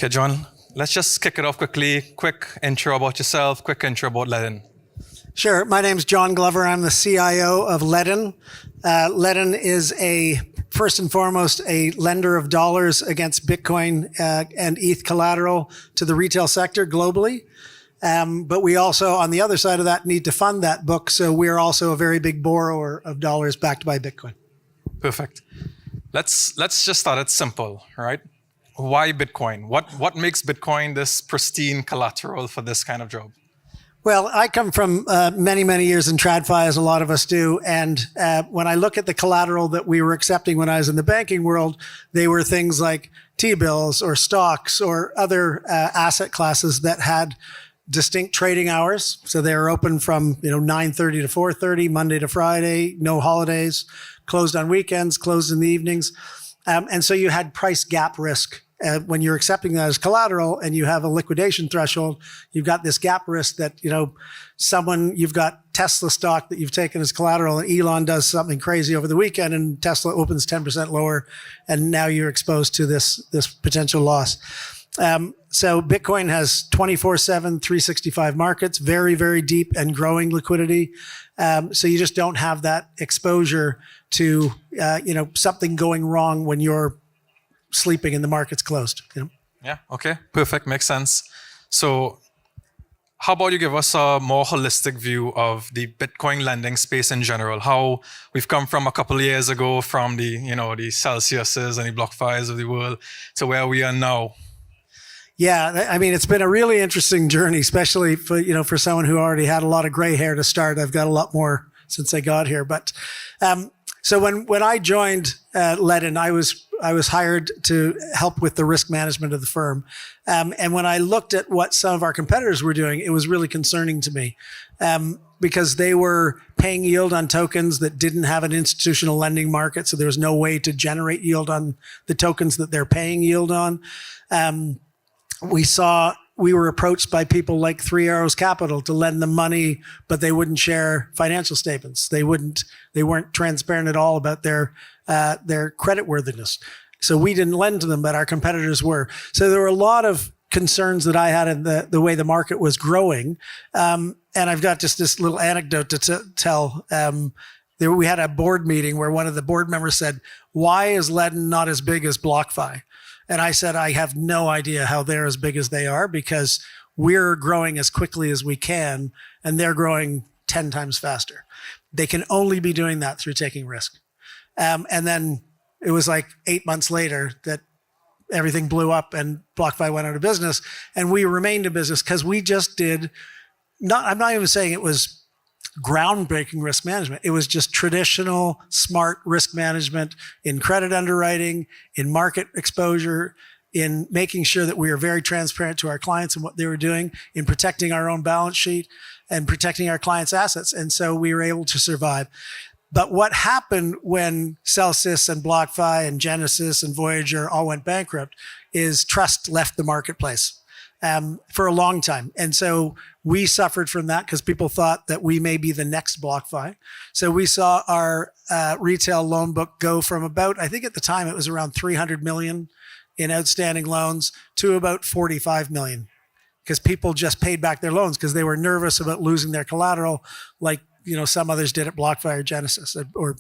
Okay, John, let's just kick it off quickly. Quick intro about yourself, quick intro about Ledden. Sure. My name's John Glover. I'm the CIO of Ledden. Ledden is first and foremost, a lender of dollars against Bitcoin and ETH collateral to the retail sector globally. But we also, on the other side of that, need to fund that book. So we're also a very big borrower of dollars backed by Bitcoin. Perfect. Let's just start it simple, right? Why Bitcoin? What makes Bitcoin this pristine collateral for this kind of job? Well, I come from many, many years in TradFi, as a lot of us do. And when I look at the collateral that we were accepting when I was in the banking world, they were things like T-bills or stocks or other asset classes that had distinct trading hours. So they were open from 9:30 to 4:30, Monday to Friday, no holidays, closed on weekends, closed in the evenings. And so you had price gap risk. When you're accepting that as collateral and you have a liquidation threshold, you've got this gap risk that, you've got Tesla stock that you've taken as collateral and Elon does something crazy over the weekend and Tesla opens 10% lower and now you're exposed to this potential loss. So Bitcoin has 24/7, 365 markets, very, very deep and growing liquidity. So you just don't have that exposure to, something going wrong when you're sleeping and the market's closed. Yeah, okay, perfect, makes sense. So how about you give us a more holistic view of the Bitcoin lending space in general, how we've come from a couple of years ago from the Celsiuses and the Blockfires of the world to where we are now. Yeah, I mean, it's been a really interesting journey, especially for someone who already had a lot of gray hair to start. I've got a lot more since I got here. But so when I joined Ledden, I was hired to help with the risk management of the firm. And when I looked at what some of our competitors were doing, it was really concerning to me because they were paying yield on tokens that didn't have an institutional lending market. So there was no way to generate yield on the tokens that they're paying yield on. We were approached by people like Three Arrows Capital to lend them money, but they wouldn't share financial statements. They weren't transparent at all about their creditworthiness. So we didn't lend to them, but our competitors were. So there were a lot of concerns that I had in the way the market was growing. And I've got just this little anecdote to tell. We had a board meeting where one of the board members said, "Why is Ledden not as big as BlockFi?" And I said, I have no idea how they're as big as they are because we're growing as quickly as we can and they're growing 10 times faster. They can only be doing that through taking risk. And then it was like 8 months later that everything blew up and BlockFi went out of business and we remained in business because we just I'm not even saying it was groundbreaking risk management. It was just traditional, smart risk management in credit underwriting, in market exposure, in making sure that we are very transparent to our clients and what they were doing, in protecting our own balance sheet and protecting our clients' assets. And so we were able to survive. But what happened when Celsius and BlockFi and Genesis and Voyager all went bankrupt is trust left the marketplace. For a long time. And so we suffered from that because people thought that we may be the next BlockFi. So we saw our retail loan book go from about, I think at the time it was around 300 million in outstanding loans to about 45 million because people just paid back their loans because they were nervous about losing their collateral like, some others did at BlockFi or Genesis or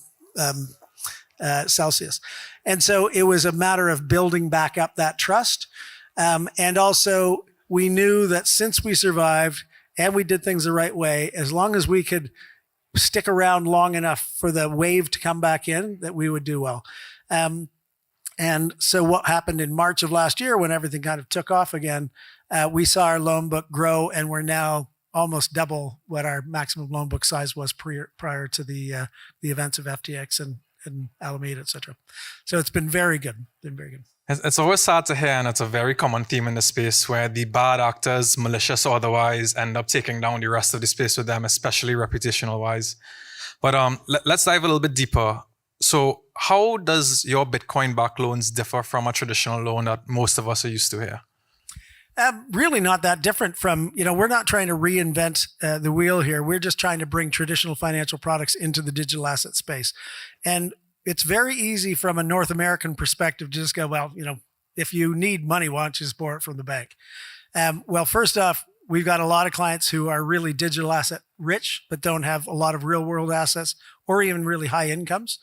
Celsius. And so it was a matter of building back up that trust. And also we knew that since we survived and we did things the right way, as long as we could stick around long enough for the wave to come back in, that we would do well. And so what happened in March of last year when everything kind of took off again, we saw our loan book grow and we're now almost double what our maximum loan book size was prior to the events of FTX and Alameda, et cetera. So it's been very good, It's always sad to hear, and it's a very common theme in the space where the bad actors, malicious or otherwise, end up taking down the rest of the space with them, especially reputational-wise. But let's dive a little bit deeper. So how does your Bitcoin-backed loans differ from a traditional loan that most of us are used to here? Really not that different from, we're not trying to reinvent the wheel here. We're just trying to bring traditional financial products into the digital asset space. And it's very easy from a North American perspective to just go, well, if you need money, why don't you just borrow it from the bank? Well, first off, we've got a lot of clients who are really digital asset rich, but don't have a lot of real world assets or even really high incomes.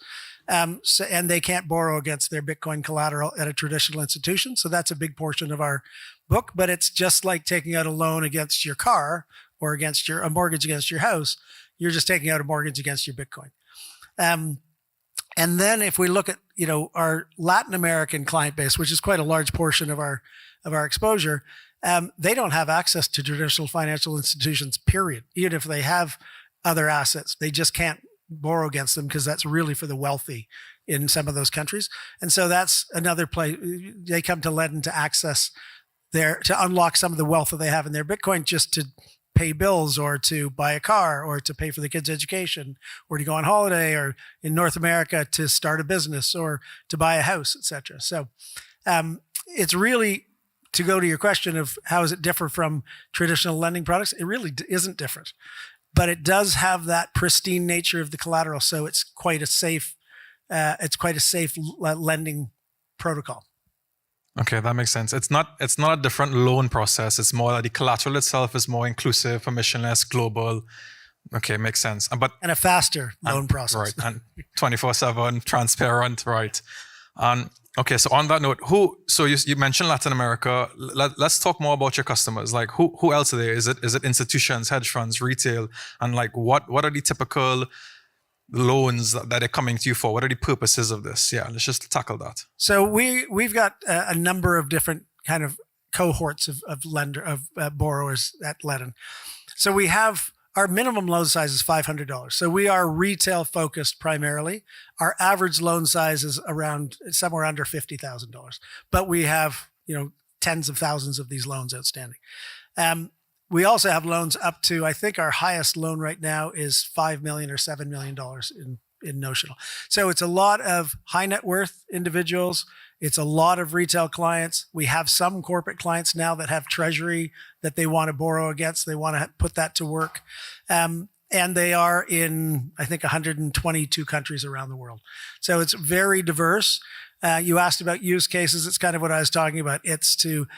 And they can't borrow against their Bitcoin collateral at a traditional institution. So that's a big portion of our book, but it's just like taking out a loan against your car or against a mortgage against your house. You're just taking out a mortgage against your Bitcoin. And then if we look at, our Latin American client base, which is quite a large portion of our exposure, they don't have access to traditional financial institutions, period. Even if they have other assets, they just can't borrow against them because that's really for the wealthy in some of those countries. And so that's another place. They come to Ledn to unlock some of the wealth that they have in their Bitcoin, just to pay bills or to buy a car or to pay for the kids' education or to go on holiday, or in North America to start a business or to buy a house, etc. So it's really, to go to your question of how does it differ from traditional lending products, it really isn't different, but it does have that pristine nature of the collateral. So it's quite a safe lending protocol. Okay, that makes sense. It's not a different loan process. It's more that the collateral itself is more inclusive, permissionless, global. Okay, makes sense. And a faster loan process. Right, and 24/7, transparent, right. Okay, so on that note, so you mentioned Latin America. Let's talk more about your customers. Like who else are there? Is it institutions, hedge funds, retail? And like what are the typical loans that are coming to you for? What are the purposes of this? Yeah, let's just tackle that. So we've got a number of different kind of cohorts of borrowers at Ledn. So we have our minimum loan size is $500. So we are retail focused primarily. Our average loan size is around somewhere under $50,000, but we have tens of thousands of these loans outstanding. We also have loans up to, I think our highest loan right now is $5 million or $7 million in notional. So it's a lot of high net worth individuals. It's a lot of retail clients. We have some corporate clients now that have treasury that they want to borrow against. They want to put that to work. And they are in, I think, 122 countries around the world. So it's very diverse. You asked about use cases. It's kind of what I was talking about. It's to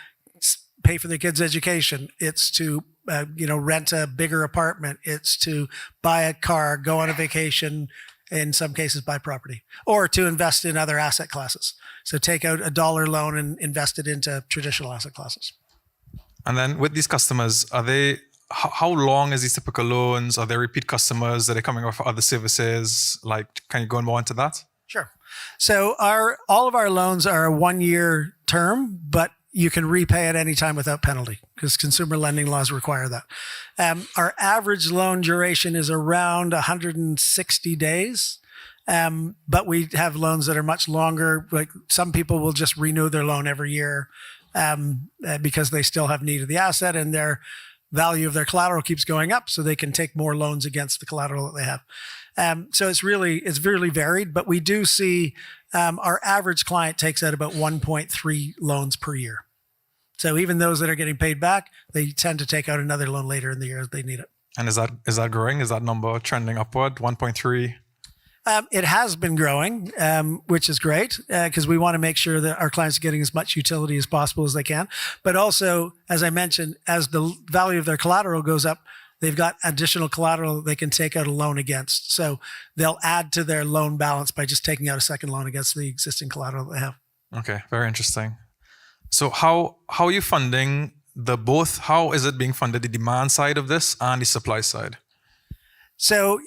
pay for their kids' education. It's to rent a bigger apartment. It's to buy a car, go on a vacation, in some cases buy property, or to invest in other asset classes. So take out a dollar loan and invest it into traditional asset classes. And then with these customers, how long is these typical loans? Are they repeat customers? Are they coming off for other services? Like, can you go more into that? Sure. So all of our loans are a 1-year term, but you can repay at any time without penalty because consumer lending laws require that. Our average loan duration is around 160 days. But we have loans that are much longer. Like some people will just renew their loan every year because they still have need of the asset and their value of their collateral keeps going up, so they can take more loans against the collateral that they have. So it's really varied, but we do see our average client takes out about 1.3 loans per year. So even those that are getting paid back, they tend to take out another loan later in the year as they need it. And is that growing? Is that number trending upward? 1.3? It has been growing, which is great because we want to make sure that our clients are getting as much utility as possible as they can. But also, as I mentioned, as the value of their collateral goes up, they've got additional collateral they can take out a loan against. So they'll add to their loan balance by just taking out a second loan against the existing collateral they have. Okay, very interesting. So how are you funding both? How is it being funded, the demand side of this and the supply side? So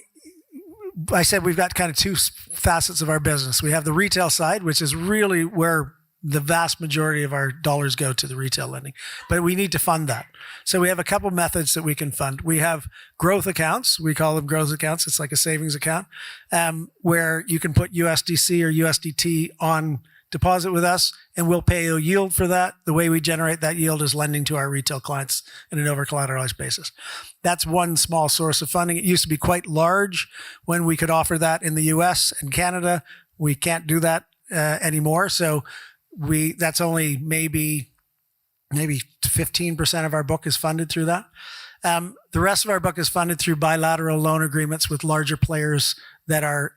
I said we've got kind of two facets of our business. We have the retail side, which is really where the vast majority of our dollars go to the retail lending, but we need to fund that. So we have a couple methods that we can fund. We have growth accounts. We call them growth accounts. It's like a savings account where you can put USDC or USDT on deposit with us and we'll pay a yield for that. The way we generate that yield is lending to our retail clients in an over-collateralized basis. That's one small source of funding. It used to be quite large when we could offer that in the US and Canada. We can't do that anymore. So that's only maybe 15% of our book is funded through that. The rest of our book is funded through bilateral loan agreements with larger players that are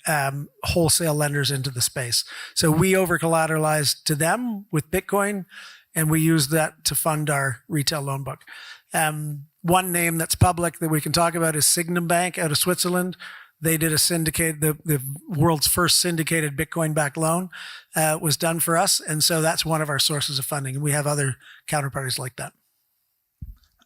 wholesale lenders into the space. So we over collateralize to them with Bitcoin, and we use that to fund our retail loan book. One name that's public that we can talk about is Signum Bank out of Switzerland. They did a syndicate, the world's first syndicated Bitcoin-backed loan was done for us. And so that's one of our sources of funding. And we have other counterparties like that.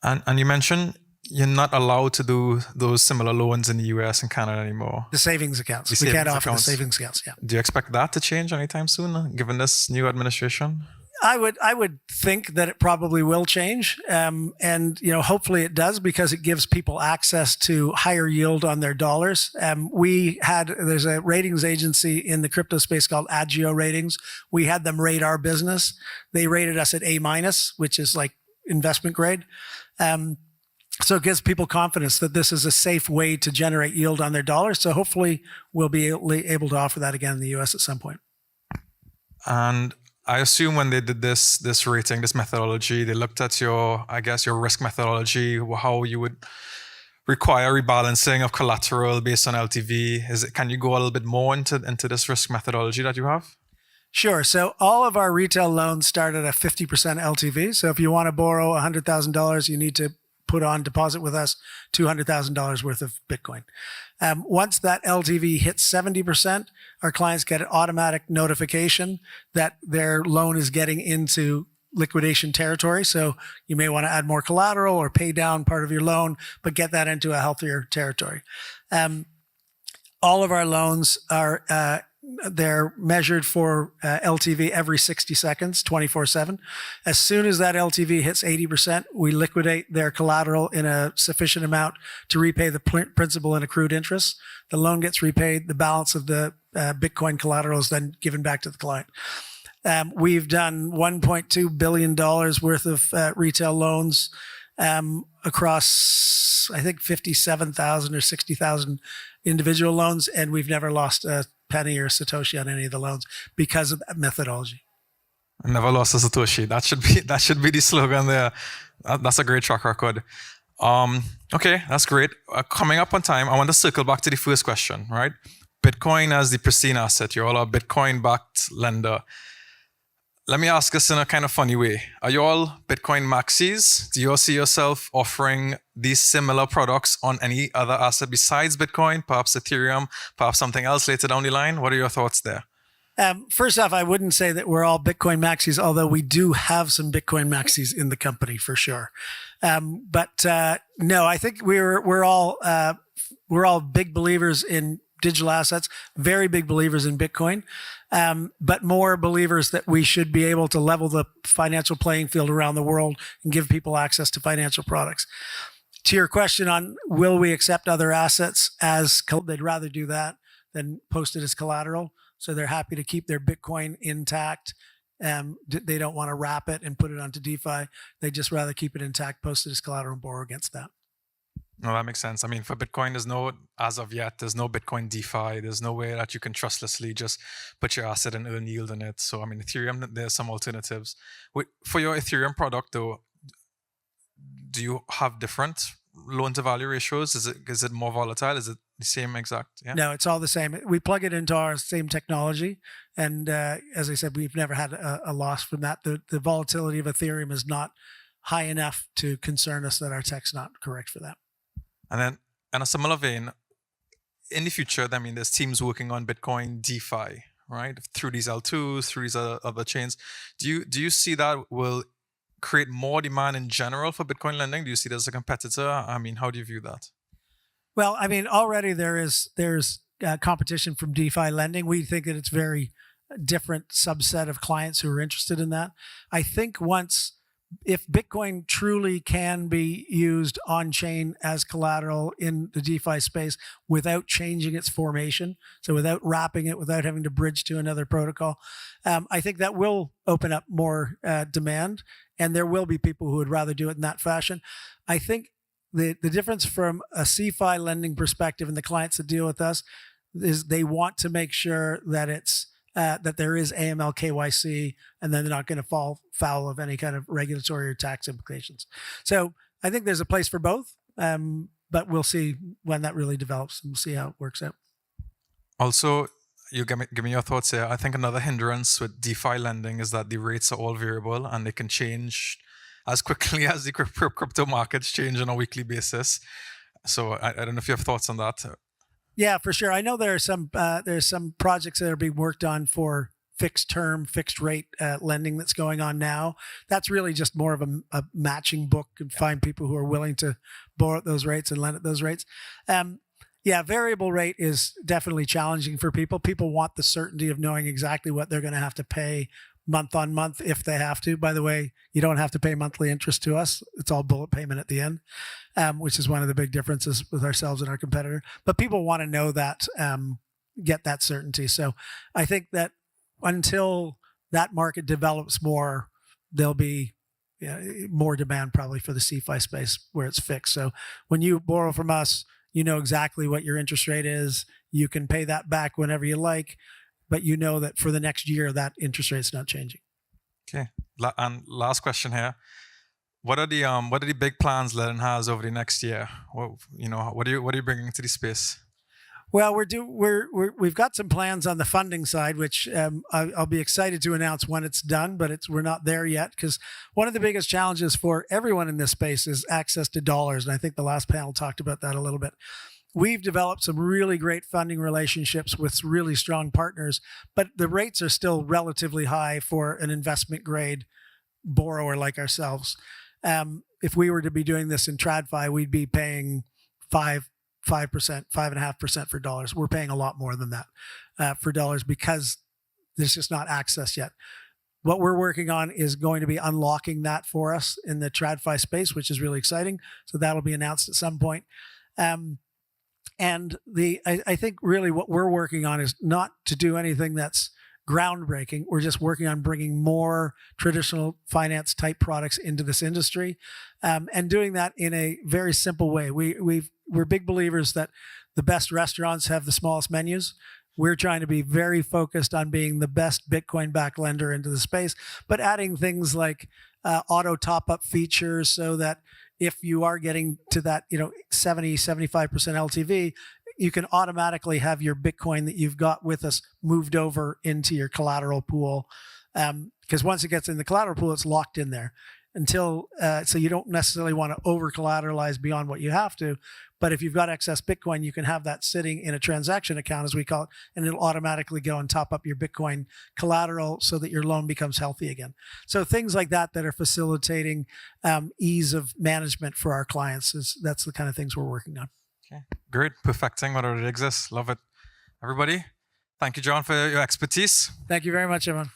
And you mentioned you're not allowed to do those similar loans in the US and Canada anymore. The savings accounts. We can't offer the savings accounts, yeah. Do you expect that to change anytime soon, given this new administration? I would think that it probably will change, and hopefully it does, because it gives people access to higher yield on their dollars. There's a ratings agency in the crypto space called Arjoon Ratings. We had them rate our business. They rated us at A-, which is like investment grade. So it gives people confidence that this is a safe way to generate yield on their dollars. So hopefully we'll be able to offer that again in the US at some point. And I assume when they did this rating, this methodology, they looked at your risk methodology, how you would require rebalancing of collateral based on LTV. Can you go a little bit more into this risk methodology that you have? Sure. So all of our retail loans start at a 50% LTV. So if you want to borrow $100,000, you need to put on deposit with us $200,000 worth of Bitcoin. Once that LTV hits 70%, our clients get an automatic notification that their loan is getting into liquidation territory. So you may want to add more collateral or pay down part of your loan, but get that into a healthier territory. All of our loans are they're measured for LTV every 60 seconds, 24/7. As soon as that LTV hits 80%, we liquidate their collateral in a sufficient amount to repay the principal and accrued interest. The loan gets repaid. The balance of the Bitcoin collateral is then given back to the client. We've done $1.2 billion worth of retail loans across, I think, 57,000 or 60,000 individual loans, and we've never lost a penny or Satoshi on any of the loans because of that methodology. I never lost a Satoshi. That should be the slogan there. That's a great track record. Okay, that's great. Coming up on time, I want to circle back to the first question, right? Bitcoin as the pristine asset. You're all a Bitcoin-backed lender. Let me ask this in a kind of funny way. Are you all Bitcoin maxis? Do you all see yourself offering these similar products on any other asset besides Bitcoin, perhaps Ethereum, perhaps something else later down the line? What are your thoughts there? First off, I wouldn't say that we're all Bitcoin maxis, although we do have some Bitcoin maxis in the company for sure. But no, I think we're all big believers in digital assets, very big believers in Bitcoin, but more believers that we should be able to level the financial playing field around the world and give people access to financial products. To your question on will we accept other assets they'd rather do that than post it as collateral. So they're happy to keep their Bitcoin intact. They don't want to wrap it and put it onto DeFi. They just rather keep it intact, post it as collateral, and borrow against that. No, that makes sense. I mean, for Bitcoin, as of yet, there's no Bitcoin DeFi. There's no way that you can trustlessly just put your asset and earn yield on it. So, I mean, Ethereum, there's some alternatives. For your Ethereum product, though, do you have different loan to value ratios? Is it more volatile? Is it the same exact? Yeah? No, it's all the same. We plug it into our same technology. And as I said, we've never had a loss from that. The volatility of Ethereum is not high enough to concern us that our tech's not correct for that. And then, in a similar vein, in the future, I mean, there's teams working on Bitcoin DeFi, right? Through these L2s, through these other chains. Do you see that will create more demand in general for Bitcoin lending? Do you see it as a competitor? I mean, how do you view that? Well, I mean, already there's competition from DeFi lending. We think that it's very different subset of clients who are interested in that. I think if Bitcoin truly can be used on-chain as collateral in the DeFi space without changing its formation, so without wrapping it, without having to bridge to another protocol, I think that will open up more demand, and there will be people who would rather do it in that fashion. I think the difference from a CeFi lending perspective and the clients that deal with us is they want to make sure that it's that there is AML KYC, and then they're not going to fall foul of any kind of regulatory or tax implications. So I think there's a place for both, but we'll see when that really develops, and we'll see how it works out. Also, you give me your thoughts here. I think another hindrance with DeFi lending is that the rates are all variable and they can change as quickly as the crypto markets change on a weekly basis. So I don't know if you have thoughts on that. Yeah, for sure. I know there's some projects that are being worked on for fixed term, fixed rate lending that's going on now. That's really just more of a matching book and find people who are willing to borrow at those rates and lend at those rates. Yeah, variable rate is definitely challenging for people. People want the certainty of knowing exactly what they're going to have to pay month on month if they have to. By the way, you don't have to pay monthly interest to us. It's all bullet payment at the end, which is one of the big differences with ourselves and our competitor. But people want to know that, get that certainty. So I think that until that market develops more, there'll be more demand probably for the CFI space where it's fixed. So when you borrow from us, you know exactly what your interest rate is. You can pay that back whenever you like, but you know that for the next year, that interest rate's not changing. Okay. And last question here. What are the big plans Ledden has over the next year? What are you bringing to the space? Well, we've got some plans on the funding side, which I'll be excited to announce when it's done, but we're not there yet because one of the biggest challenges for everyone in this space is access to dollars. And I think the last panel talked about that a little bit. We've developed some really great funding relationships with really strong partners, but the rates are still relatively high for an investment grade borrower like ourselves. If we were to be doing this in TradFi, we'd be paying 5%, 5.5% for dollars. We're paying a lot more than that for dollars because there's just not access yet. What we're working on is going to be unlocking that for us in the TradFi space, which is really exciting. So that'll be announced at some point. And I think really what we're working on is not to do anything that's groundbreaking. We're just working on bringing more traditional finance type products into this industry, and doing that in a very simple way. We're big believers that the best restaurants have the smallest menus. We're trying to be very focused on being the best Bitcoin-backed lender into the space, but adding things like auto top-up features so that if you are getting to that 70, 75% LTV, you can automatically have your Bitcoin that you've got with us moved over into your collateral pool. Because once it gets in the collateral pool, it's locked in there so you don't necessarily want to over collateralize beyond what you have to. But if you've got excess Bitcoin, you can have that sitting in a transaction account, as we call it, and it'll automatically go and top up your Bitcoin collateral so that your loan becomes healthy again. So things like that are facilitating ease of management for our clients. That's the kind of things we're working on. Okay, great. Perfecting what already exists. Love it. Everybody, thank you, John, for your expertise. Thank you very much, everyone.